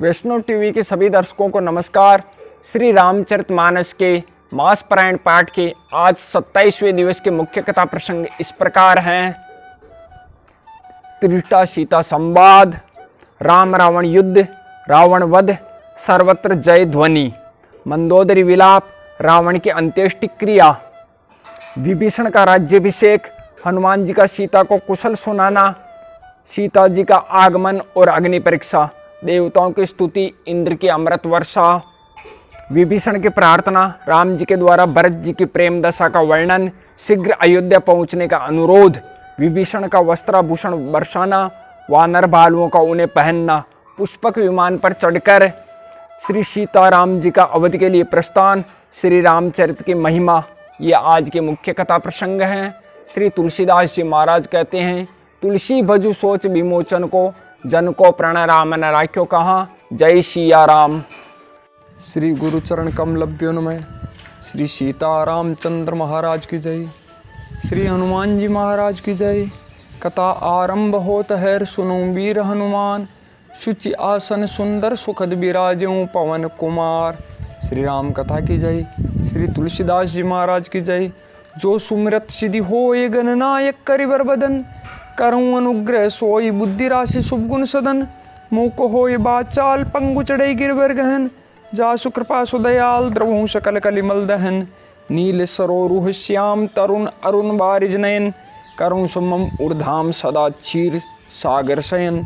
वैष्णव TV के सभी दर्शकों को नमस्कार। श्री रामचरितमानस के मास पारायण पाठ के आज 27वें दिवस के मुख्य कथा प्रसंग इस प्रकार हैं। त्रिजटा सीता संवाद, राम रावण युद्ध, रावण वध, सर्वत्र जय ध्वनि, मंदोदरी विलाप, रावण की अंत्येष्टि क्रिया, विभीषण का राज्याभिषेक, हनुमान जी का सीता को कुशल सुनाना, सीता जी का आगमन और अग्नि परीक्षा, देवताओं की स्तुति, इंद्र की अमृत वर्षा, विभीषण की प्रार्थना, राम जी के द्वारा भरत जी की प्रेम दशा का वर्णन, शीघ्र अयोध्या पहुंचने का अनुरोध, विभीषण का वस्त्राभूषण बरसाना, वानर भालुओं का उन्हें पहनना, पुष्पक विमान पर चढ़कर श्री सीताराम जी का अवध के लिए प्रस्थान, श्री रामचरित की महिमा, ये आज के मुख्य कथा प्रसंग हैं। श्री तुलसीदास जी महाराज कहते हैं, तुलसी भजु सोच विमोचन को, जन को प्रण राम न राख्यो कहाँ, जय सिया राम। श्री गुरुचरण कमलभ्योन्मय श्री सीतारामचंद्र महाराज की जय, श्री हनुमान जी महाराज की जय। कथा आरंभ होत है, सुनो वीर हनुमान, शुचि आसन सुंदर सुखद विराज्यों पवन कुमार। श्री राम कथा की जय, श्री तुलसीदास जी महाराज की जय। जो सुमिरत सिद्धि होए गणनायक करिवर बदन, करऊँ अनुग्रह सोई बुद्धि राशि शुभ गुण सदन। मुख होए बाचाल पंगु चढ़े गिरवर गहन, जासु कृपा सुदयाल द्रवहु सकल कलिमल दहन। नील सरोरुह श्याम तरुण अरुण बारिज नयन, करऊँ सुमम ऊर्धाम सदा क्षीर सागर शयन।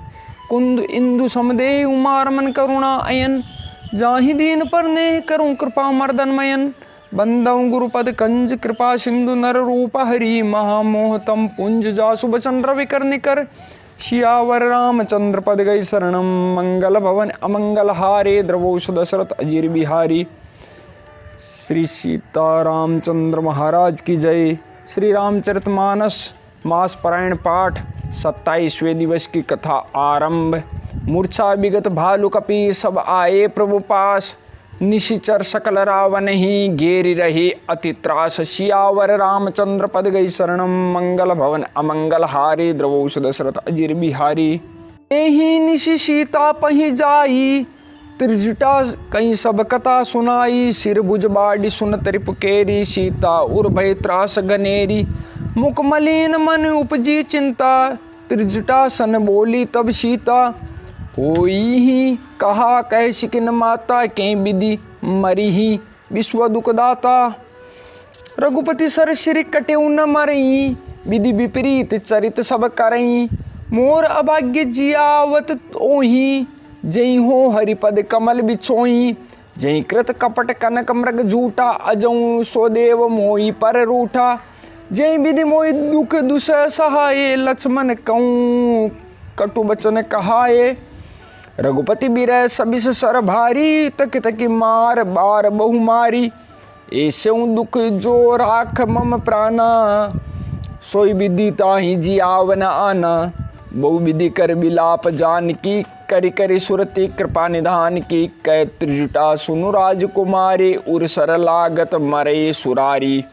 कुंद इंदु समदे उमारमन करुणा अयन, जाहि दीन पर ने करूँ कृपा मर्दनमयन। बंदौ गुरुपद कंज कृपा सिंधु नर रूप हरि, महामोहतम पुंज जासु बचन रवि कर निकर। शियावर रामचंद्र पद गई शरणम, मंगल भवन अमंगल हारे, द्रवोष दशरथ अजीर बिहारी। श्री सीतारामचंद्र महाराज की जय। श्री रामचरितमानस मास पारायण पाठ 27वें दिवस की कथा आरंभ। मूर्छा विगत भालु कपि सब आए प्रभु पास, निशिचर सकल रावण ही घेरी रही अति त्रास। सियावर रामचंद्र पद गई शरणम, मंगल भवन अमंगल हारी, द्रवोष दशरथ अजीर बिहारी। एहि निशि सीता पही जाई, त्रिजटा कई सब कथा सुनाई। सिर भुज बाड़ी सुन त्रिपुकेरी, सीता उर भय त्रास गनेरी। मुख मलिन मन उपजी चिंता, त्रिजटा सन बोली तब सीता। कोई ही कहा कह शिकिन माता, के विधि मरी ही विश्व दुखदाता। रघुपति सर श्री कटेउ न मरई, विधि विपरीत चरित सब करई। मोर अभाग्य जियावत ओही, जय हो हरिपद कमल बिछोई। जय कृत कपट कनक मृग झूठा, अजऊ सोदेव मोई पर रूठा। जय विधि मोई दुख दुसह सहाये, लक्ष्मण कहूँ कटु बचन कहाये। रघुपति बिरह सबिस सर भारी, तक तकी मार बार बहु मारी। ऐसे दुख जो राख मम प्राणा, सोई विधि ताहि जियावन आना। बहु विधि कर बिलाप जान की, करि करि सुरति कृपा निधान की। कै त्रिजटा सुनु राजकुमारी, उर सर लागत मरे सुरारी।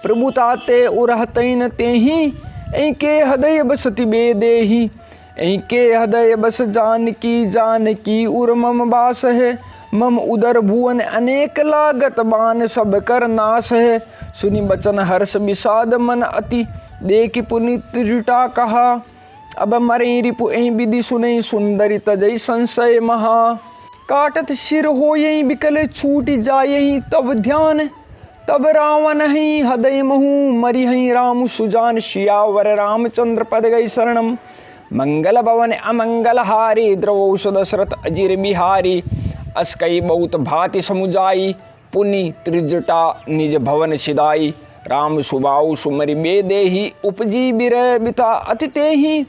प्रभु ताते उरहतैन तेहि, एके हृदय बसति बेदेहि। एके हृदय बस जानकी उर मम बास है। मम उदर भुवन अनेक लागत, बान सब कर नाश है। सुनि बचन हर्ष विषाद मन अति, देखि पुनि त्रिजटा कहा। अब मरे रिपु एहि विधि सुनई, सुंदरी तजई संशय महा। काटत सिर होयई बिकल छूटि जायहि तब ध्यान। तब रावण ही हृदय महु, मरि हई राम सुजान। सियावर रामचंद्र पद गई शरणम, मंगल भवन अमंगल हारी, द्रवोष दशरथ अजीर बिहारी। अस्कई बहुत भांति समुजाई, पुनि त्रिजटा निज भवन सिदाई। राम सुबाऊ सुमरि बेदेहि, उपजी बिरह बिता अति तेहि।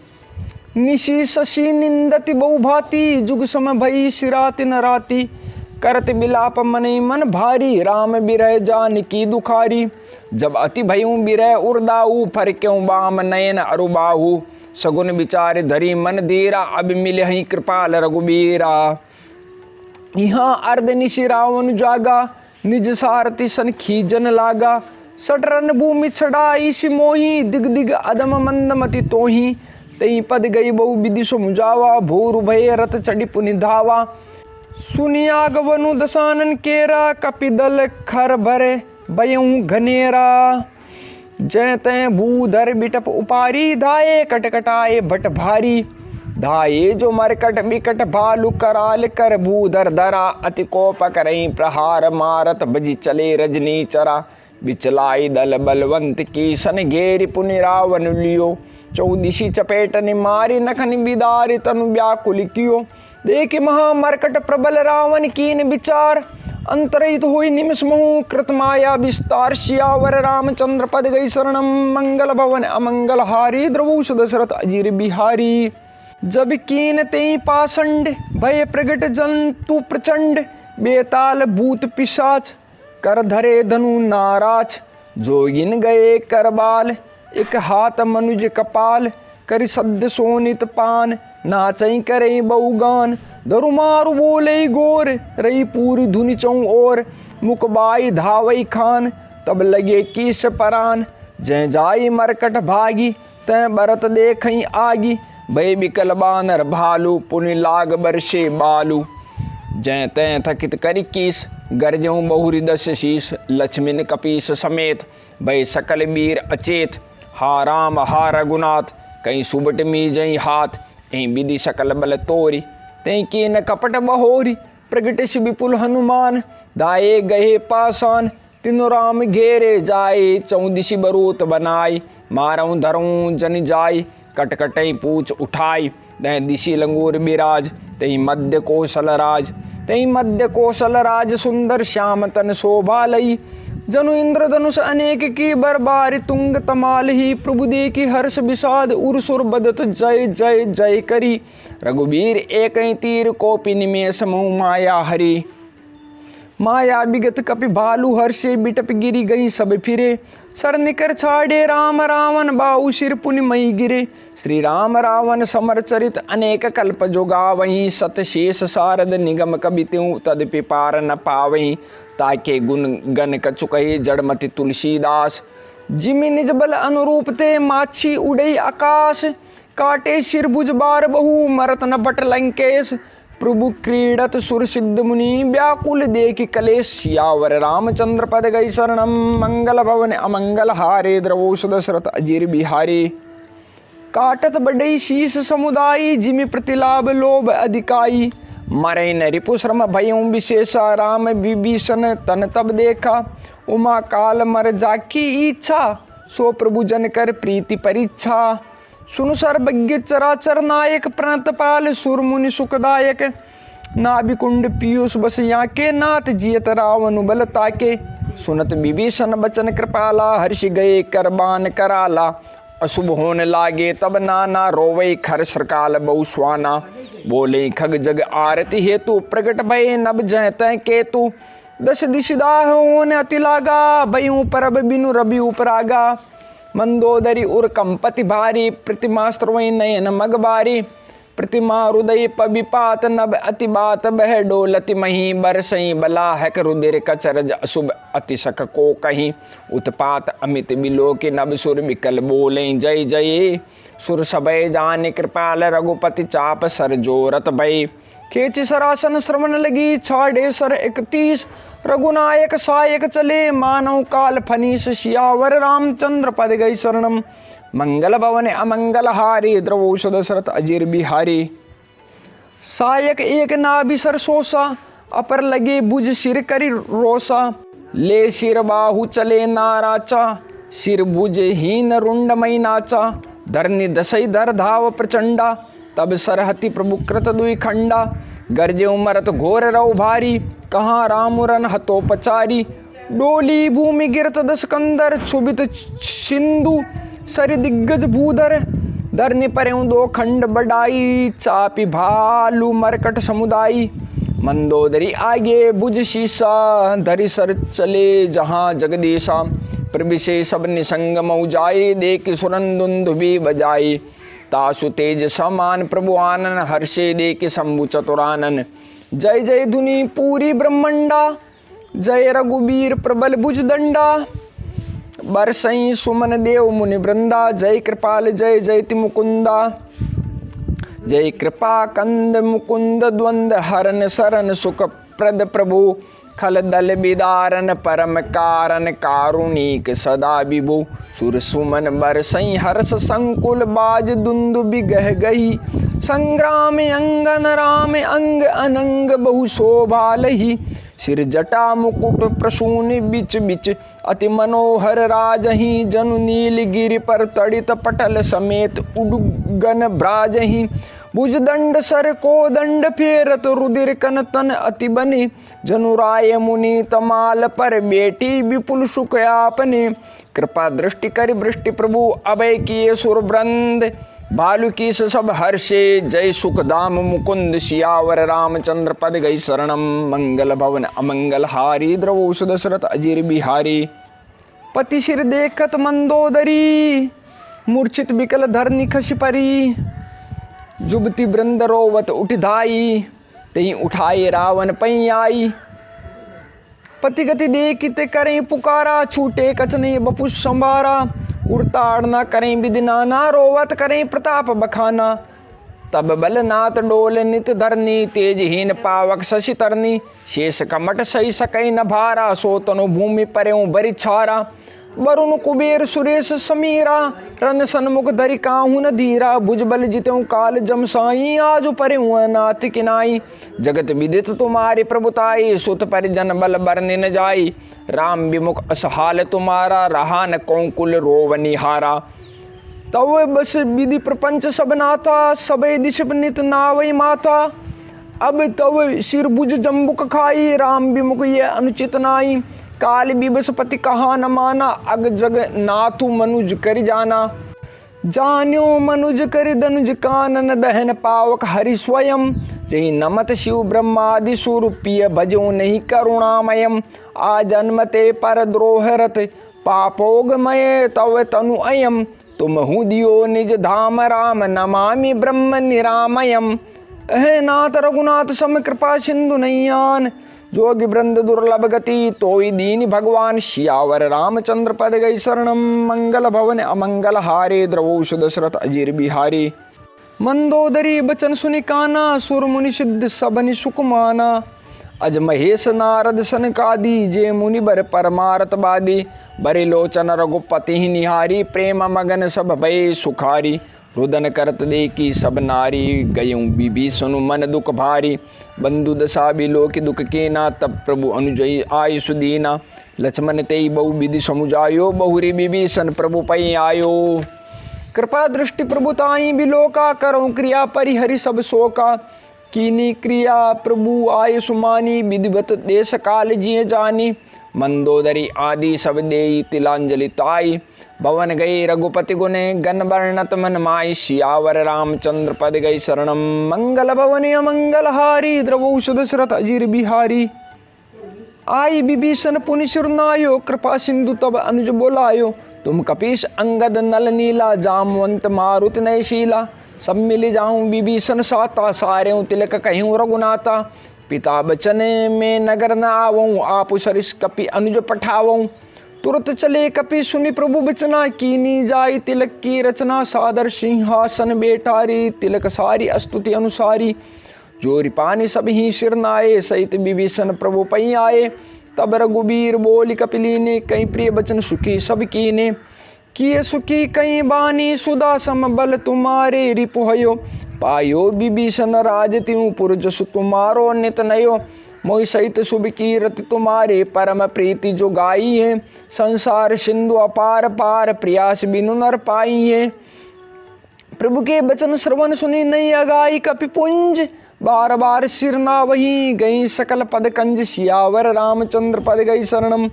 निशि शशि निंदति बहु भांति, जुग सम भई सिराति न राति। करत बिलाप मनै मन भारी, राम बिरह जानकी दुखारी। जब अति भयउ बिरह उर्दाऊ, फरक्यों बाम नयन अरुबाहु। सगुन विचार धरी मन धीरा, अब मिले ही कृपाल रघुबीरा। यहाँ अर्ध निशि रावण जागा, निज सारथि सन खीजन लागा। सटरन भूमि छड़ाई सिमोही, दिग दिग अदम मंदमति तोही। तई पद गई बहु विधि समुझावा, भोर भय रथ चढ़ी पुनि धावा। सुनिया गवनु दसानन केरा, कपिदल खर भरे बयऊ घनेरा। जय तय भूधर बिटप उपारी, धाये कटकटाए भट भारी। धाये जो मरकट बिकट भालू, कराल कर भूधर धरा। अति कोप करई प्रहार, मारत बजी चले रजनी चरा। बिचलाई दल बलवंत की, सन घेरि पुनि रावण लियो। चौदिशी चपेटनि मारी, नखन बिदारि तनु व्याकुल कियो। देखि महामरकट प्रबल रावण कीन विचार, अंतरहित हुई निमिष महु कृत माया विस्तार। सियावर रामचंद्र पद गई शरणम, मंगल भवन अमंगल हारी। द्रवहु दशरथ अजीर बिहारी। जब कीन तेई पाषंड, भय प्रगट जंतु प्रचंड। बेताल भूत पिशाच, कर धरे धनु नाराज। जोगिन गए करबाल, एक हाथ मनुज कपाल। करि सद्य सोनित पान, नाचई करई बहुगान। दरु मारु बोले गोर, रही पूरी धुनि चौं ओर। मुकबाई धावई खान, तब लगे कीस परान। जय जाई मरकट भागी, तय बरत देखई आगी। भय बिकल बानर भालू, पुनि लाग बरसे बालू। जय तय थकित करि कीस, गरजऊं बहुरी दस शीस। लक्ष्मण कपीस समेत, भय सकल वीर अचेत। हा राम हा रघुनाथ, कहीं सुबट मीजई हाथ। एं विधि सकल बल तोरी, तई कीन कपट बहोरी। प्रगटिस विपुल हनुमान, दाये गहे पासान। तिनु राम घेरे जाए, चौदिशी बरूत बनाई। मारऊं धरऊं जन जाई, कटकटई पूछ उठाई। दह दिशि लंगूर बिराज, तई मध्य कौशल राज। तई मध्य कौशल राज, सुंदर श्याम तन शोभा लई। जनु इंद्रधनुष अनेक की, बरबारी तुंग तमाल ही। प्रभु देखी हर्ष विषाद, उरसुर बदत जय जय जय करी। रघुबीर एक तीर, कोपि निमेष महु माया हरि। माया विगत कपि भालू, हर्षे बिटप गिरी गई सब फिरे। सर निकर छाड़े राम रावण, बाहु सिर पुनि मई गिरे। श्री राम रावण समर चरित, अनेक कल्प जो गावहीं। सत शेष सारद निगम कबि त्यों, तदपि पार न पावहीं। ताके गुण गण कछुकहि, जड़मति तुलसीदास। जिमि निज बल अनुरूप ते, माछी उड़ई आकाश। काटे सिर भुज बार बहु, मरत न बट लंकेश। प्रभु क्रीडत सुर सिद्ध मुनि, व्याकुल देखि कलेश। सियावर रामचंद्र पद गई शरणम, मंगल भवन अमंगल हारे। द्रवहु दशरथ अजीर बिहारी। काटत बडई शीस समुदायी, जिमि प्रतिलाभ लोभ अधिकाई। मरई न रिपु श्रम भयऊं विशेषा, राम विभीषण तन तब देखा। उमा काल मर जाकी इच्छा, सो प्रभु जन कर प्रीति परीक्षा। सुनु सर्वज्ञ चराचर नायक, प्रणत पाल सुर मुनि सुखदायक। नाभिकुंड पीयूष बस याके, नाथ जियत रावण बल ताके। सुनत विभीषण बचन कृपाला, हर्षि गए करबान कराला। अशुभ होने लागे तब नाना, रोवई खर सरकाल बहु स्वाना। बोले खग जग आरती हेतु, प्रगट भय नभ जह तय केतु। दश दिश दाह होने अति लागा, भयऊ परब बिनु रवि उपरागा। मंदोदरी उर कंपति भारी, प्रतिमा स्त्रवई नयन मगबारी। प्रतिमा हृदय पबिपात, नभ अति बात बह डोलति मही। बरसई बलाहक रुदिर कचरज, अशुभ अति सख को कहीं। उत्पात अमित बिलोके, नभ सुर बिकल बोले जय जय। सुर सबय जान कृपाल, रघुपति चाप सर जोरत भय। खेचि सरासन श्रवण लगी, छाड़े सर 31। रघुनायक सायक चले, मानव काल फनीस। सियावर रामचंद्र पद गई शरणम, मंगल भवन अमंगल हारी। द्रवहु दशरथ अजीर बिहारी। सायक एक नाभि सर सोसा, अपर लगे भुज सिर करि रोसा। ले सिर बाहु चले नाराचा, सिर भुज हीन रुंड मई नाचा। धरनि दसई धर धाव प्रचंडा, तब सरहति प्रभु कृत दुई खंडा। गर्जे उमरत घोर रव भारी, कहाँ रामुरन हतोपचारी। डोली भूमि गिरत दस कंदर, क्षुभित सिंधु सरि दिग्गज भूधर। धरनि परेऊ दो खंड बढ़ाई, चापी भालू मरकट समुदायी। मंदोदरी आगे भुज शीशा, धरि सर चले जहाँ जगदीशा। प्रविशे सब निसंग मऊ जाए, देख सुरंदुंदुभि बजाई। तासु तेज समान प्रभु आनन, हर्षे देख शंभु चतुरानन। जय जय धुनि पूरी ब्रह्मंडा, जय रघुबीर प्रबल भुजदंडा। बरसई सुमन देव मुनि वृंदा, जय कृपाल जय जयति मुकुंदा। जय कृपा कंद मुकुंद द्वंद, हरन शरण सुख प्रद प्रभु। खल दल बिदारन परम कारण, कारुणिक सदा विभु। सुर सुमन बरसई हर्ष संकुल, बाज दुंदुबि गह गही। संग्राम अंगन राम अंग, अनंग बहु शोभा लही। सिर जटा मुकुट प्रसून बिच बिच, अति मनोहर राजही। जनु नील गिरि पर तड़ित पटल, समेत उडुगन ब्राजही। भुजदंड सर को दंड फेरत, रुधिर कन तन अति बने। जनुराय मुनि तमाल पर, बेटी विपुल सुख आपने। कृपा दृष्टि कर वृष्टि प्रभु, अभय किए सुर वृंद। बालु की सब हर्षे, जय सुख धाम मुकुंद। सियावर रामचंद्र पद गई शरणम, मंगल भवन अमंगल हारी। द्रवोष दशरथ अजीर बिहारी। पति सिर देखत मंदोदरी, मूर्छित बिकल धरनी खसि परी। जुबती वृंद रोवत उठ धाई, तही उठाए रावण पई आई। पति गति देखिते करें पुकारा, छूटे कचने बपु संभारा। उड़ताड़ न करें विधि नाना, रोवत करें प्रताप बखाना। तब बलनाथ डोल नित धरनी, तेजहीन पावक शशि तरनी। शेष कमट सही सकई न भारा, सो तनु भूमि पर्यों बरि छारा। वरुण कुबेर सुरेश समीरा, रन सन्मुख धरि काहू न धीरा। भुजबल जित्यों काल जमसाई, आजु पर्यों नाथ किनाई। जगत विदित तुम्हारी प्रभुताई, सुत परिजन बल बरने न जाई। राम विमुख असहाल तुम्हारा, रहा न कौकुल रोवनिहारा। तव बस विधि प्रपंच सब नाथा, सबे दिश नित नावई माथा। अब तव सिर भुज जम्बुक खाई, राम विमुख ये अनुचित नाई। काल विवशपति कहा न माना, अग जग नाथु मनुज कर जाना। जान्यो मनुज कर दनुज कानन, दहन पावक हरि स्वयं। जही नमत शिव ब्रह्मादि सुरूपिय, भजो नहीं करुणामयम। आ जन्मते पर द्रोहरत, पापोगमय तव तनु अयम। तुम हूँ दियो निज धाम राम, नमामि ब्रह्म निरामयम। हे नाथ रघुनाथ सम कृपा सिंधु नैयान, जोग वृंद दुर्लभ गति तोई दीन भगवान। सियावर रामचंद्र पद गई शरणम, मंगल भवन अमंगल हारे। द्रवोष दशरथ अजीर बिहारी। मंदोदरी बचन सुनि काना, सुर मुनि सिद्ध सबनि सुख माना। अज महेश नारद सनकादि, जे मुनि बर परमारथ बादी। बरे लोचन रघुपति निहारी, प्रेम मगन सब भय सुखारी। रुदन करत देखी सब नारी, गयऊँ विभीषण मन दुख भारी। बंधु दशा बिलोक दुख केना, तब प्रभु अनुजयी आय सुदीना। लक्ष्मण तेई बहु विधि समुझायो, बहुरी विभीषण प्रभु पै आयो। कृपा दृष्टि प्रभु ताई बिलोका, करो क्रिया परिहरि सब शोका। कीनी क्रिया प्रभु आय सुमानी, विधिवत देश काल जिय जानी। मंदोदरी आदि सब देई तिलांजलि ताई, भवन गए रघुपति गुने गण वर्णत मन माई। सियावर रामचंद्र पद गई शरणम, मंगल भवन अमंगल हारी। द्रवोष दशरथ अजीर बिहारी। आई विभीषण पुनि सुरनायो, कृपा सिंधु तब अनुज बोलायो। तुम कपीश अंगद नल नीला, जामवंत मारुत नय शीला। सब मिल जाऊं विभीषण साता, सारेऊ तिलक कहूँ रघुनाथा। पिता बचन में नगर न आवऊँ, आप सरिस कपि अनुज पठावऊँ। तुरत चले कपि सुनि प्रभु बचना, कीनी जाय तिलक की रचना। सादर सिंहासन बेटारी, तिलक सारी स्तुति अनुसारी। जोरि पानी सब ही सिर नाये, सहित विभीषण प्रभु पै आए। तब रघुबीर बोली कपिलीने, कई प्रिय बचन सुखी सब कीने। किए सुखी कई बानी, सुदा सम बल तुम्हारे रिपुहयो। पायो विभीषण राज त्यों, पुरजसु तुम्हारो नित नयो। मोहि सहित शुभ कीरति तुम्हारे, परम प्रीति जो गाई है। संसार सिंधु अपार पार, प्रयास बिनु नर पाई है। प्रभु के बचन श्रवण सुनी नहीं अगाई, कपिपुंज बार बार सिर ना वही। गई सकल पद कंज, सियावर रामचंद्र पद गई शरणम।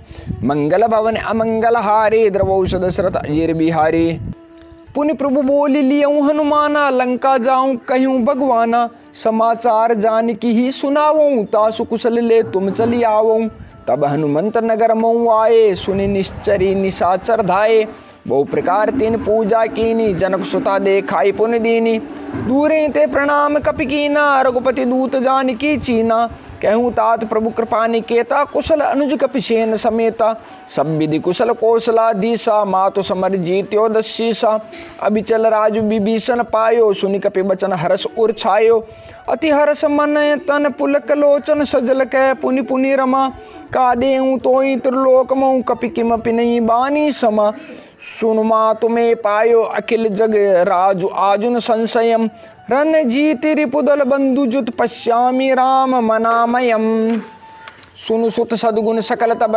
मंगल भवन अमंगल हारे। द्रवोष दशरथ अजीर बिहारी। पुनि प्रभु बोली लियऊँ हनुमाना, लंका जाऊँ कहूँ भगवाना। समाचार जानकी ही सुनावऊँ, तासु कुशल ले तुम चली आवऊँ। तब हनुमंत नगर मऊ आए, सुनि निश्चरी निशाचर धाये। बहु प्रकार तीन पूजा कीनी, जनक सुता देखाई पुनि दीनी। दूरे ते प्रणाम कपि कीना, रघुपति दूत जानकी चीना। कहूँ तात प्रभु कृपा निकेता, कुशल अनुज कपिसेन समेता, सब विधि कुशल कौशला दीसा, मातु समर जीत्यो दशीसा। अभिचल राजु विभीषण पायो, सुनि कपि बचन हरस उर छायो। अति हरस मन तन पुलक लोचन, सजल कै पुनि पुनि रमा। का देऊँ तोई त्रिलोक मऊ, कपि किमपि नहीं बानी समा। सुनु मातु में पायो अखिल जग, राजु आजुन संशयम। रन जीति रिपुदल बंधु जुत, पश्यामि राम मनामयम। सुनु सुत सद्गुण सकल तब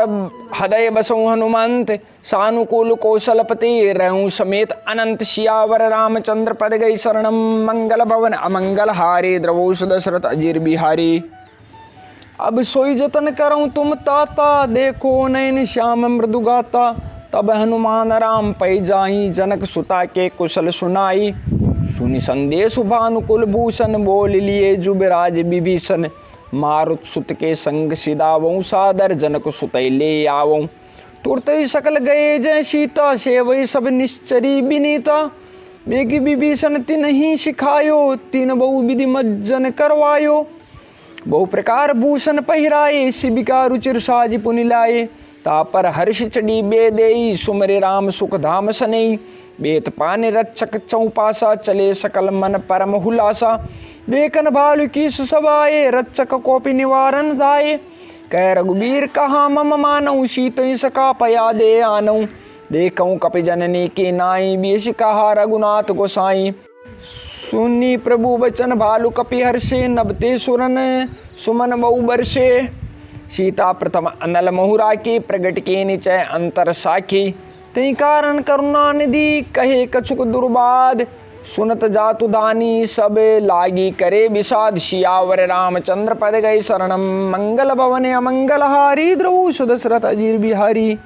हृदय बसऊ हनुमंत, सानुकूल कौशलपति रहूं समेत अनंत। सियावर रामचंद्र पद गई शरणम, मंगल भवन अमंगल हारी। द्रवोष दशरथ अजीर बिहारी। अब सोई जतन करऊं तुम ताता, देखो नयन श्याम मृदु गाता। तब हनुमान राम पै जाई, जनक सुता के कुशल सुनाई। सुनि संदेश भानुकुल भूषण, बोल लिए जुबराज विभीषण। मारुत सुत के संग सिदावऊं, सादर जनक सुतै ले आवऊं। तुरत ही सकल गए जय सीता, सेवई सब निश्चरी विनीता। बेगी विभीषण तिन्हि सिखायो, तीन बहु विधि मज्जन करवायो। बहु प्रकार भूषण पहिराए, शिविका रुचिर साज पुनि लाए। तापर हर्ष चढ़ी बेदेई, सुमरे राम सुख धाम सनई। बेत पाने रक्षक चौपासा, चले सकल मन परम हुलासा। देखन भालु कीस सवाए, रक्षक कोपि निवारण दाए। कह रघुबीर कहा मम मानऊ, सीतई सका पया दे आनऊ। देखऊँ कपि जननी के नाई, बेश कहा रघुनाथ गोसाई। सुनी प्रभु बचन भालु कपि हर्षे, नभते सुरन सुमन बहु बरसे। सीता प्रथम अनल महुरा की, प्रगट के निचय अंतर साखी। तई कारण करुणा निधि, कहे कछुक दुर्बाद। सुनत जातु दानी, सब लागी करे विषाद। सियावर रामचंद्र पद गई शरणम, मंगल भवन अमंगल हारी। द्रवोष दशरथ अजीर बिहारी।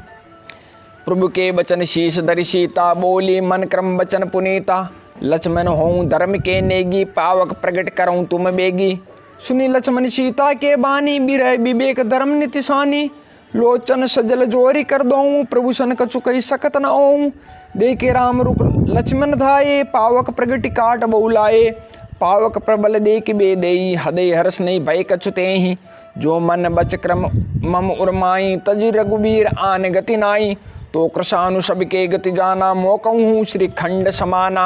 प्रभु के बचन शीश धरि सीता, बोली मन क्रम बचन पुनीता। लक्ष्मण होऊं धर्म के नेगी, पावक प्रगट करऊं तुम बेगी। सुनी लक्ष्मण सीता के बानी, बिरह विवेक धर्म नितिशानी। लोचन सजल जोरी कर दोऊं, प्रभु सन कछु कही सकत न ओऊं। देखे राम रुक लक्ष्मण धाये, पावक प्रगति काट बहुलाए। पावक प्रबल देख बेदेई, हृदय हर्ष नहीं भय कछु तेहि। जो मन बच क्रम मम उर्माई, तजि रघुबीर आन गति नाई। तो कृशानु सबके गति जाना, मोकहूँ श्रीखंड समाना।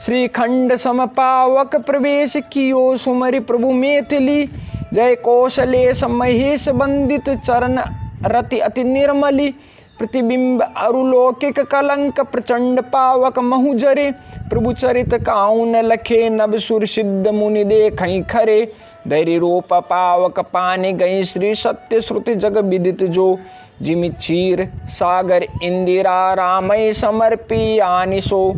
श्रीखंड सम पावक प्रवेश कियो, सुमरि प्रभु मैथिली। जय कौशलेश महेश बंदित, चरण रति अति निर्मली। प्रतिबिंब अरुलौकिक कलंक, प्रचंड पावक महु जरे। प्रभु चरित काऊ न लखे, नभ सुर सिद्ध मुनि देखई खरे। धैर्य रूप पावक पाने गई, श्री सत्य श्रुति जग विदित जो। जिमि क्षीर सागर इंदिरा, रामय समर्पी आनिसो।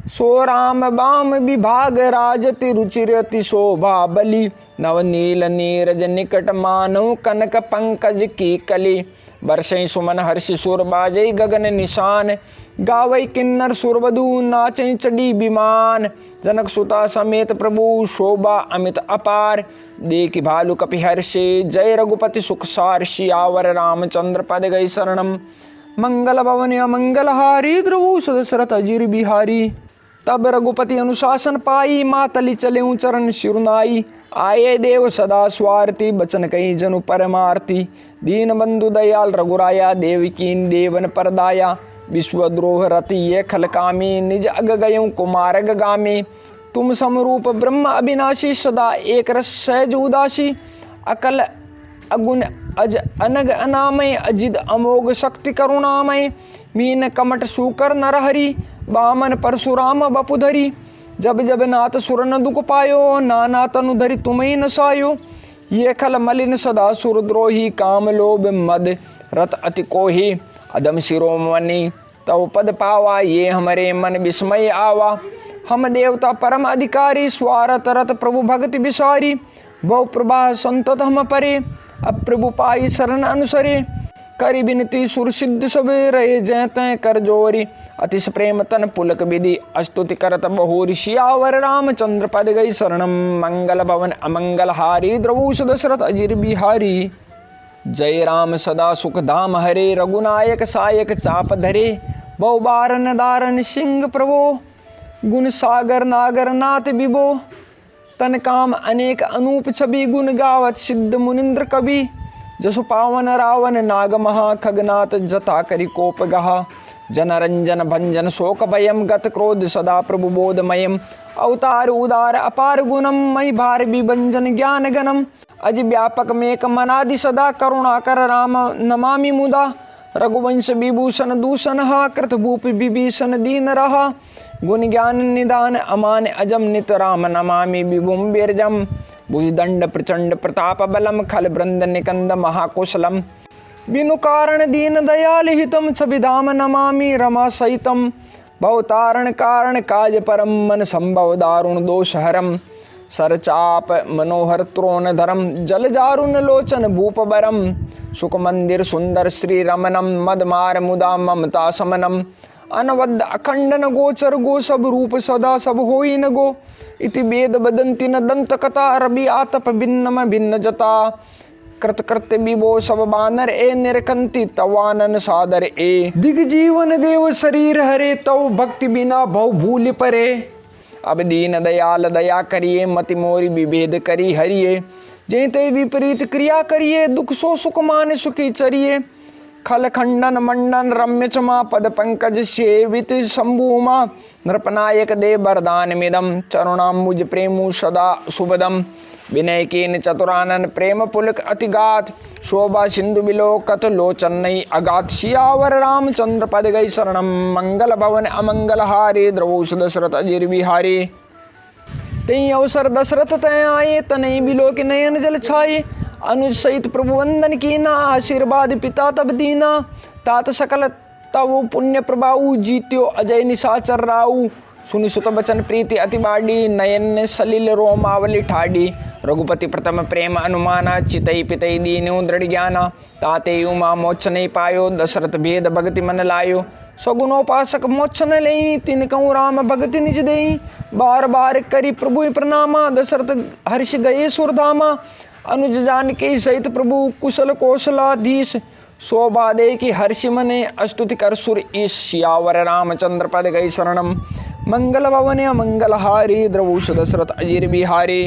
सो राम बाम विभाग, राजति रुचिरति शोभा बलि। नवनील नीरज निकट मानव, कनक पंकज की कली। बरसई सुमन हर्षि सुर बाजई, गगन निशान। गावई किन्नर सुरवधु, नाचई चढ़ी विमान। जनक सुता समेत प्रभु, शोभा अमित अपार। देखि भालु कपि हर्षे, जय रघुपति सुख सार। सियावर रामचंद्र पद गई शरणम, मंगल भवन अमंगल हारी। द्रवोष दशरथ अजीर बिहारी। तब रघुपति अनुशासन पाई, मातली चले चरण शिरुनाई। आये देव सदा स्वार्थी, बचन कई जनु परमार्थी। दीन बंधु दयाल रघुराया, देवकीन देवन परदाया। विश्वद्रोह रति ये खलकामी, निज अग गयऊँ कुमारग गामी। तुम समरूप ब्रह्म अविनाशी, सदा एक रस सहज उदासी। अकल अगुण अज अनग अनामय, अजिद अमोघ शक्ति करुणामय। मीन कमट सूकर नरहरि, वामन परशुराम बपुधरी। जब जब नाथ सुर न दुख पायो, नाना तनु धरि तुम्हें नसायो। ये खल मलिन सदा सुरद्रोही, काम लोभ मद रत अति कोही। अदम शिरोमणि तव पद पावा, ये हमारे मन विस्मय आवा। हम देवता परम अधिकारी, स्वारत रत प्रभु भक्ति विसारी। बहु प्रभा संतत हम परे, अब प्रभु पाई शरण अनुसरे। करि बिनती सुर सिद्ध सब, रहे जय तय कर जोरी। अतिश प्रेम तन पुलक विधि, स्तुति करत बहुरी। सियावर रामचंद्र पद गई शरणम, मंगल भवन अमंगल हारी। द्रवोष दशरथ अजीर बिहारी। जय राम सदा सुख धाम हरे, रघुनायक सायक चाप धरे। बहु बारन दारन सिंह प्रभो, गुण सागर नागर नाथ विभो। तन काम अनेक अनूप छवि गुण गावत सिद्ध मुनिंद्र कवि जसु पावन रावण नाग महा खगनाथ जता करि कोप गहा जनरंजन भंजन शोक भयम गत क्रोध सदा प्रभु बोधमयम अवतार उदार अपार गुणम मई भार विभंजन ज्ञान गणम अज व्यापक मेक मनादि सदा करुणाकर राम नमामि मुदा रघुवंश विभूषण दूषण हा कृत भूप विभीषण दीन रहा गुण ज्ञान निदान अमान अजम नित राम नमामि विभुम बिरजम भुजदंड प्रचंड प्रताप बलम खल बृंद निकंद महाकुशलम बिनु कारण दीन दयाल हितम छविधाम नमामि रमा सहितम भवतारण कारण काज परम मन संभव दारुण दोष हरम सरचाप मनोहर त्रोण धरम जल जारुण लोचन भूप बरम सुख मंदिर सुंदर श्री रमनम मदमार मुदा ममता समनम अनवद्य अखंडन गोचर गो सब रूप सदा सब होई न गो इति वेद बदंति न दंत कथा रवि आतप भिन्नम भिन्न जता कृत कृत्य विभो सब बानर ए निरकंति तवानन सादर ए दिग जीवन देव शरीर हरे तव भक्ति बिना भव भूल परे अब दीन दयाल दया करिए मति मोरी विभेद करी हरिये जेते विपरीत क्रिया करिए दुख सो सुख मान सुखी चरिए खल खंडन मंडन रम्य चमा पद पंकज सेवित शंभुमा नृपनायक दे वरदान मिदम चरुणाम्बुज प्रेमु सदा सुबदम विनय केन चतुरानन प्रेम पुलक अतिगात शोभा सिंधु विलोकत लोचन्नई अगात सियावर रामचंद्र पद गई शरणम मंगल भवन अमंगल हारे द्रवोष दशरथ अजिर बिहारी तई अवसर दशरथ तय आए तनई बिलो के नयन जल छाए अनुज सहित प्रभु वंदन कीना आशीर्वाद पिता तब दीना तात सकल तव पुण्य प्रभाऊ जीत्यो अजय निशाचर राऊ सुनि सुत बचन प्रीति अति बाडी नयन सलिल रोमावली ठाडी रघुपति प्रथम प्रेम अनुमाना चितई पितई दीनु दृढ़ ज्ञाना ताते उमा मोचन पायो दशरथ भेद भगति मन लायो सगुणोपासक मोचन लई तिन कहूँ राम भगति निज देई बार बार करी प्रभु प्रणामा दशरथ हर्ष गए सुरधामा अनुज जान के सहित प्रभु कुशल कौशलाधीश शोभा दे की हर्ष मने अस्तुति कर सुर ईश सियावर रामचंद्र पद गई शरणम मंगल भवन मंगल हारी द्रवुष दशरथ अजिर बिहारी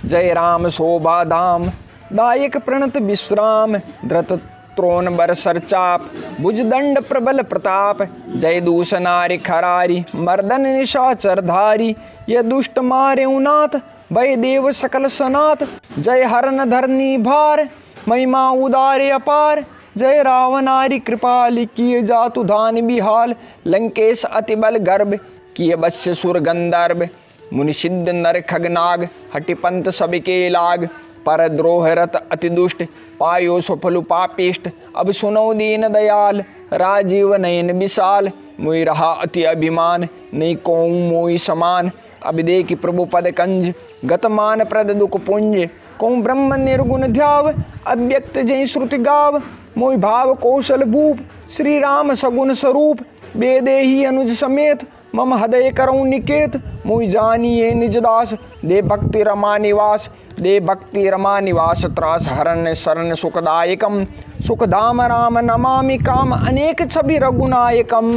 जय राम शोभा धाम दायक प्रणत विश्राम धृत त्रोण बर सरचाप भुजदंड प्रबल प्रताप जय दूष नारि खरारी मर्दन निशाचर धारी ये दुष्ट मारे उनाथ भय देव सकल सनाथ जय हरन धरनी भार महिमा उदारे अपार जय रावणारी कृपाल किए जातु धान बिहाल लंकेश अति बल गर्भ किए बच्चे सुर गंधर्व मुनि सिद्ध नर खगनाग हटि पंत सबके लाग पर द्रोह रत अति दुष्ट पायो सफलु पापिष्ट अब सुनो दीन दयाल राजीव नयन विशाल मोहि रहा अति अभिमान नहीं कौं मोहि समान अब देखि प्रभु पद कंज गतमान प्रद दुख पुंज कौं ब्रह्म निर्गुण ध्याव अव्यक्त जय श्रुति गाव मोहि भाव कौशल भूप श्री राम सगुण स्वरूप बेदेही अनुज समेत मम हृदय करऊँ निकेत मोहि जानिए निज दास दे भक्ति रमा निवास दे भक्ति रमा निवास त्रास हरण शरण सुखदायकम सुखधाम राम नमामि काम अनेक छवि रघुनायकम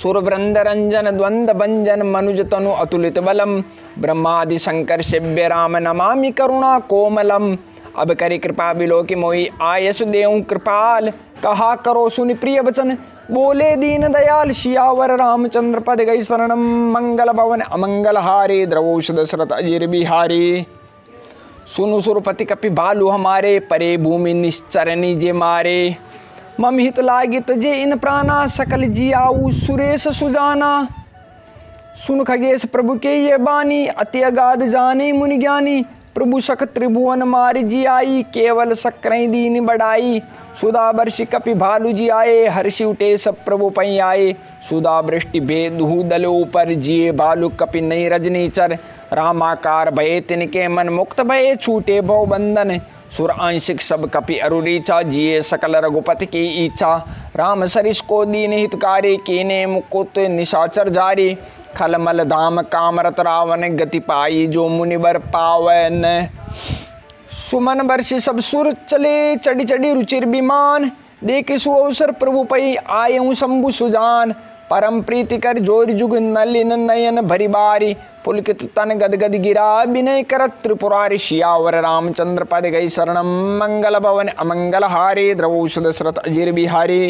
सुरवृंद रंजन द्वंद भंजन मनुज तनु अतुलित बलम ब्रह्मादि शंकर शिव्य राम नमामि करुणा कोमलम अब करी कृपा बिलो की मोहि आयस देऊँ कृपाल कहा करो सुनि प्रिय वचन बोले दीन दयाल सियावर रामचंद्र पद गई शरणम मंगल भवन अमंगल हारे द्रवोष दशरथ अजिर बिहारी सुनु सुरपति कपि भालु हमारे परे भूमि निश्चरणी जे मारे मम हित लागित जे इन प्राणा सकल जियाऊ सुरेश सुजाना सुन खगेश प्रभु के ये बानी अति अगाध जाने मुनि ज्ञानी प्रभु सख त्रिभुवन मारि जियाई केवल सक्र दीन बढ़ाई सुधा वर्षि कपि भालु जी आए हर्षि उठे सब प्रभु पई आए सुधा वृष्टि भेदु दल ऊपर जिये भालु कपि नई रजनीचर रामाकार भये तिनके मन मुक्त भये छूटे भव बंधन सुर आंशिक सब कपि अरुरीचा जिये सकल रघुपति की इच्छा राम सरिष को दीन हितकारी कीने मुकुत निशाचर जारी खलमल धाम कामरत रावण गति पाई जो मुनिबर पावन सुमन वर्षि सब सुर चले चढ़ी चढ़ी रुचिर विमान देखे सुअवसर प्रभु पई आयऊँ शंभु सुजान परम प्रीति कर जोर जुग नलिन नयन भरी बारी पुलकित तन गदगद गिरा विनय करत त्रिपुरारि सियावर रामचंद्र पद गई शरणम मंगल भवन अमंगल हारे द्रवौषध दशरथ अजीर बिहारी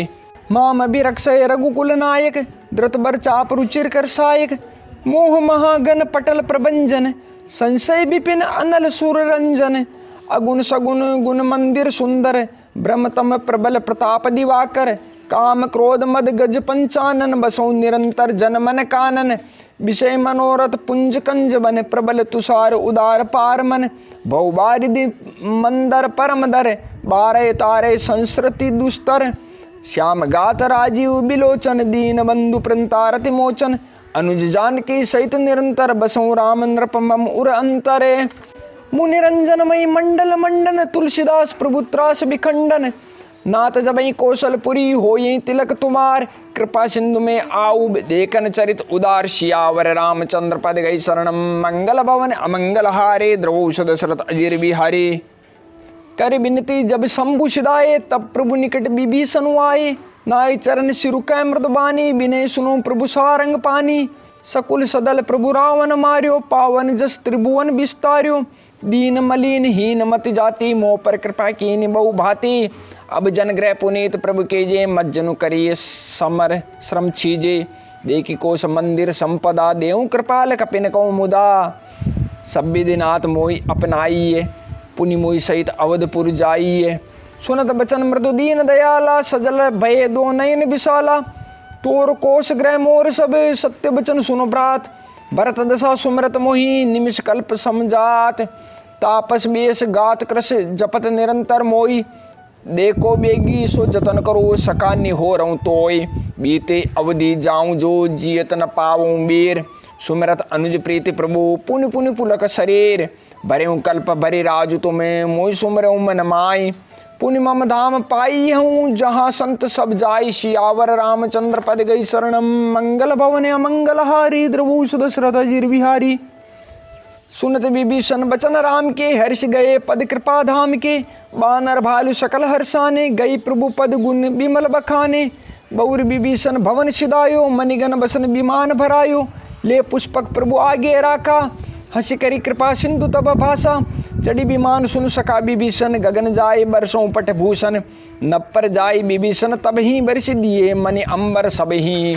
माम अभिरक्षय रघुकुल नायक द्रुतबर चाप रुचिर कर सायक मोह महागण पटल प्रभंजन संशय विपिन अनल सुर रंजन अगुण सगुण गुण मंदिर सुंदर ब्रह्मतम प्रबल प्रताप दिवाकर काम क्रोध मद गज पंचानन बसौ निरंतर जनमन कानन विषय मनोरथ पुंज कंज बन प्रबल तुषार उदार पार मन भौबारिधि मंदर परम दर बारह तारे संस्कृति दुस्तर श्याम गात राजीव बिलोचन दीन बंधु प्रंतारति मोचन अनुज जानकी सहित निरंतर बसौ राम नृपम उर अंतरे मुनिरंजनमयी मंडल मंडन तुलसीदास प्रभु त्रास विखंडन नाथ जबई कौशलपुरी होई तिलक तुम्हार कृपा सिंधु में आऊ देखन चरित उदार सियावर रामचंद्र पद गई शरणम मंगल भवन अमंगल हारे द्रवौषध दशरथ अजीर बिहारी कर बिनती जब शंभु सिदाए तब प्रभु निकट विभीषण आए नाय चरण सिरुकै मृदबानी विनय सुनो प्रभु सारंग पानी सकुल सदल प्रभु रावण मार्यो पावन जस त्रिभुवन विस्तार्यो दीन मलिन हीन मत जाति मोह पर कृपा कीन बहु भांति अब जन ग्रह पुनीत प्रभु के जे मज्जनु करिए समर श्रम छीजे देखी कोश मंदिर संपदा देव कृपाल कपिन कौ मुदा सभ्य दिनाथ मोहि अपनाइए पुनि मोहि सहित अवधपुर जाइए सुनत बचन मृदु दीन दयाला सजल भय दो नयन विशाला तोर कोश ग्रह मोर सब सत्य बचन सुनो ब्रात भरत दशा सुमरत मोहि निमिष कल्प समझात तापस बेस गात कृष जपत निरंतर मोई देखो बेगी सो जतन करो सकान्य हो रहूं तोय बीते अवधि जाऊं जो जियत न पाऊं वीर सुमरत अनुज प्रीति प्रभु पुनि पुनि पुलक शरीर भरे कल्प भरे राजु तुम्हें मोई सुमरऊं मन माई पुनि मम धाम पाई हूँ जहाँ संत सब जाय सियावर रामचंद्र पद गई शरणम मंगल भवन अमंगल हारी द्रवौषध दशरथ अजीर बिहारी सुनत विभीषण बचन राम के हर्ष गए पद कृपा धाम के बानर भालु सकल हर्षाने गई प्रभु पद गुण विमल बखाने बौर विभीषण भवन सिदायो मणिगण बसन विमान भरायो ले पुष्पक प्रभु आगे राखा हंसी करी कृपा सिंधु तब भाषा चढ़ी विमान सुन सका विभीषण गगन जाए बरसों पट भूषण नप्पर जाए विभीषण तब ही बरस दिए मनि अंबर सब ही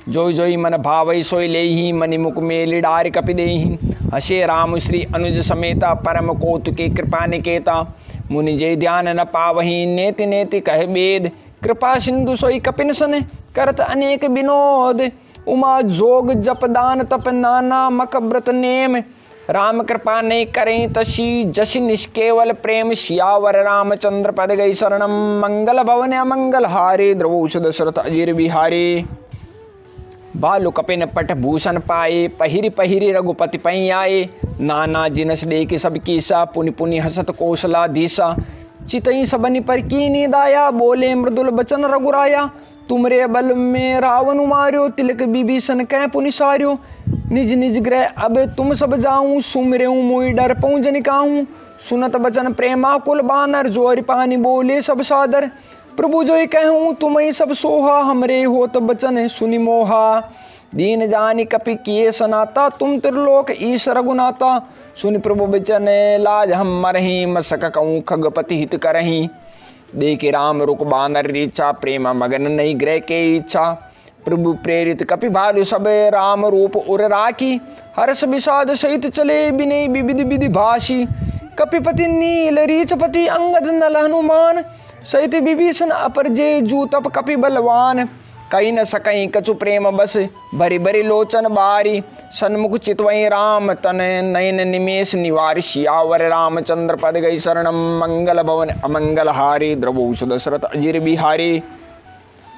जोई जोई मन भावई सोई ले ही मनि मुख में लिडार कपि देही हसे राम श्री अनुज समेता परम कौतुके कृपा निकेता मुनि जय ध्यान न पावही नेति नेति कह वेद कृपा सिंधु सोई कपिन सन करत अनेक विनोद उमा जोग जप दान तप नाना मक व्रत नेम राम कृपा ने करें तशी जश निष्केवल प्रेम सियावर रामचंद्र पद गई शरणम मंगल भवन अमंगल हारे द्रवौषध दशरथ अजीर बिहारी बालु कपिन पट भूषण पाए पहिरी पहिरी रघुपति पै आए नाना जिनस देख सब कीसा पुनि पुनि हसत कौशला धीसा चितई सबनि पर कीनी दाया बोले मृदुल बचन रघुराया तुमरे बल में रावण मार्यो तिलक विभीषण कै पुनि सार्यो निज निज ग्रह अब तुम सब जाऊं सुमरे मोई डर पऊँ जनिकाऊं सुनत बचन प्रेमा कुल बानर जोर पानी बोले सब सादर प्रभु जो कहूँ तुम्हें सब सोहा हमरे होत बचन सुनि मोहा दीन जानि कपि किए सनाता तुम त्रिलोक ईश रघुनाता सुनि प्रभु बचन लाज हम मरही मसक कहूँ खगपति हित करही देखे राम रुक बानर रीचा प्रेम मगन नहीं ग्रह के इच्छा प्रभु प्रेरित कपि भालु सब राम रूप उर राखी हर्ष विषाद सहित चले बिने विविध विधि भाषी कपिपति नील रीचपति अंगद नल हनुमान सहित विभीषण अपर जे जू तप कपि बलवान कहीं न सकई कछु प्रेम बस भरी भरी लोचन बारी सन्मुख चितवई राम तन नयन निमेश निवार सियावर रामचंद्र पद गई शरणम मंगल भवन अमंगल हारी द्रवौषध दशरथ अजीर बिहारी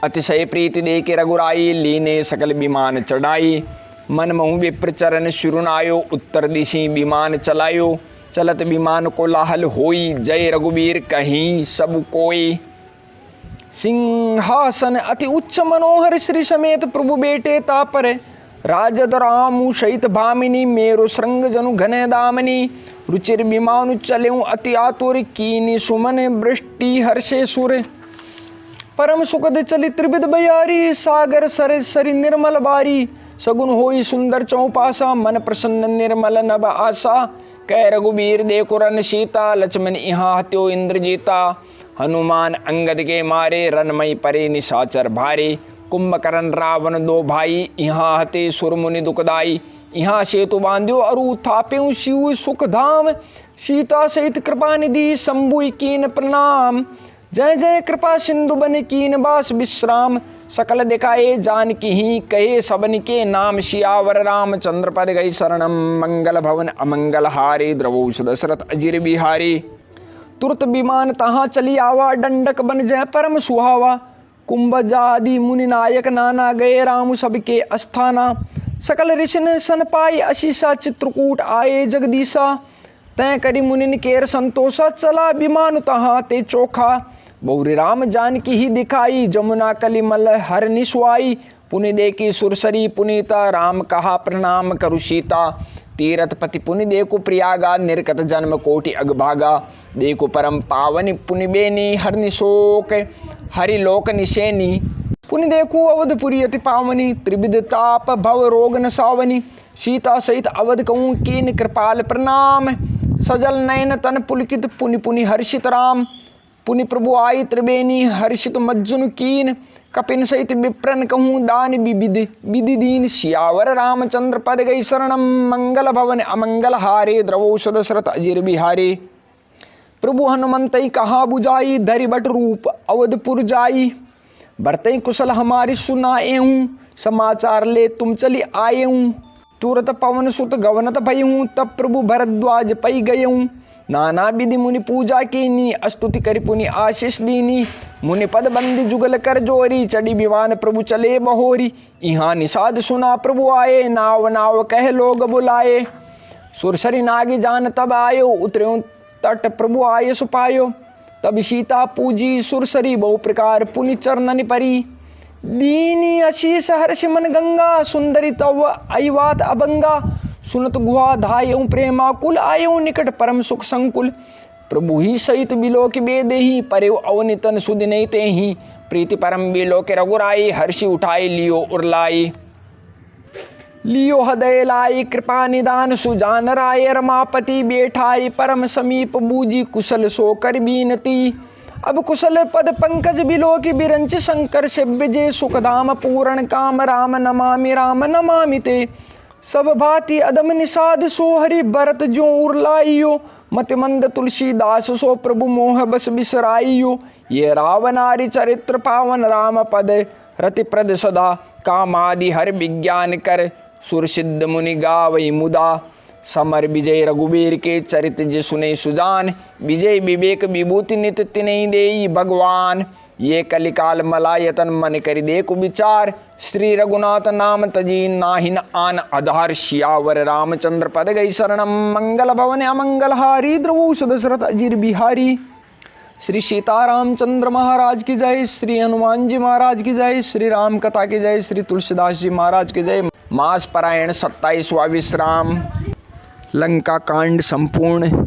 अतिशय प्रीति दे के रघुराई लीने सकल विमान चढ़ाई मन महु विप्र चरण शुरुनायो उत्तर दिशी विमान चलायो चलत विमान कोलाहल होई जय रघुवीर कहीं सब कोई सिंहासन अति उच्च मनोहर श्री समेत प्रभु बेटे तापर राजद रामु सहित भामिनी मेरो श्रृंग जनु घने दामनी रुचिर विमानु चलेऊ अति आतुर कीनी सुमन वृष्टि हर्षे सुर परम सुखद चली त्रिविध बयारी सागर सर सरि निर्मल बारी सगुन होई सुंदर चौपासा, मन प्रसन्न निर्मल नभ आशा। कह रघुबीर देखो रन सीता, लक्ष्मण यहाँ हत्यो इंद्रजीता। हनुमान अंगद के मारे, रनमई परे निशाचर भारे। कुंभकर्ण रावण दो भाई, यहाँ हते सुरमुनि दुखदाई। यहाँ सेतु बांध्यो अरु थाप्यो, शिव सुख धाम। सीता सहित कृपा निधि, शंभु कीन प्रणाम। जय जय कृपा सिंधु बन कीन बास विश्राम। सकल दिखाए जानकी ही, कहे सबन के नाम। सियावर रामचंद्र पद गई शरणम, मंगल भवन अमंगल हारे। द्रवोष दशरथ अजिर बिहारी, तुरत विमान तहाँ चली आवा। दंडक बन जय परम सुहावा। कुंभजादि मुनि नायक, नाना गए राम सबके अस्थाना। सकल ऋषिन सन पाई, अशीसा चित्रकूट आए जगदीशा। तय करी मुनिन केर संतोषा, चला विमान तहाँ ते चोखा। बहुरी राम जानकी ही दिखाई, जमुना कलिमल हर निस्वाई। पुनि देखी सुरसरी पुनीता, राम कहा प्रणाम करु सीता। तीरथ पति पुनि देखो प्रियागा, निर्कत जन्म कोटि अगभागा। देखो परम पावनि पुनि बेनी, हर निशोक हरि लोक निशेनी। पुनि देखो अवधपुरी अति पावनी, त्रिविध ताप भव रोग न सावनी। सीता सहित अवध कहूँ कीन कृपाल प्रणाम। सजल नयन तन पुलकित, पुनि पुनि हर्षित राम। पुनि प्रभु आई त्रिवेणी, हर्षित मज्जुन कीन। कपिन सहित विप्रन कहूँ दान विविधि विधि दीन। सियावर रामचंद्र पद गई शरणम, मंगल भवन अमंगल हारे। द्रवोष दशरथ अजिर बिहारी, प्रभु हनुमंतई कहा बुझाई। धरि बट रूप अवधपुर जाई, बरतई कुशल हमारी सुनाए हूँ। समाचार ले तुम चली आए हूँ। तुरत पवन सुत गवनत भई हूँ, तब प्रभु भरद्वाज पई गए हूँ। नाना विधि मुनि पूजा कीनी, स्तुति करि पुनि आशीष दीनी। मुनि पद बंदी जुगल कर जोरी, चढ़ी विमान प्रभु चले बहोरी। यहाँ निषाद सुना प्रभु आए, नाव नाव कह लोग बुलाए। सुरसरी नागी जान तब आयो, उतरे तट प्रभु आये सुपायो। तब सीता पूजी सुरसरी, बहु प्रकार पुनि चरणन परी। दीनी अशीष हर्ष मन गंगा, सुंदरी तव अयवात अबंगा। सुनत गुहा धायऊ प्रेमाकुल, आयऊ निकट परम सुख संकुल। प्रभु ही सहित बिलोक बेदेही, परे अवनितन सुदिनई तेहि। प्रीति परम बिलोक रघुराई, हर्षि उठाई लियो उरलाई। लियो हृदय लाई कृपा निदान, सुजान राय रमापति। बैठाई परम समीप, बूझी कुशल सो कर बीनती। अब कुशल पद पंकज बिलोक बिरंच, शंकर शिव्य जे सुखधाम। पूर्ण काम राम नमामि ते। सब भांति अदम निषाद, सो हरि भरत जो उरलाइयो। मति मंद तुलसीदास, सो प्रभु मोह बस बिसराइयो। ये रावनारी चरित्र पावन, राम पद रति प्रद सदा। कामादि हर विज्ञान कर, सुर सिद्ध मुनि गावई मुदा। समर विजय रघुबीर के, चरित जे सुने सुजान। विजय विवेक विभूति नित तिनहि देई भगवान। ये कलिकाल मलायतन, मन करि देखु विचार। श्री रघुनाथ नाम तजी, नाहिन आन आधार। सियावर रामचंद्र पद गई शरणम, मंगल भवन अमंगल हारी। द्रवोष दशरथ अजिर बिहारी, श्री सीतारामचंद्र महाराज की जय। श्री हनुमान जी महाराज की जय। श्री राम कथा की जय। श्री तुलसीदास जी महाराज की जय। मास पारायण 27वां विश्राम, लंका कांड संपूर्ण।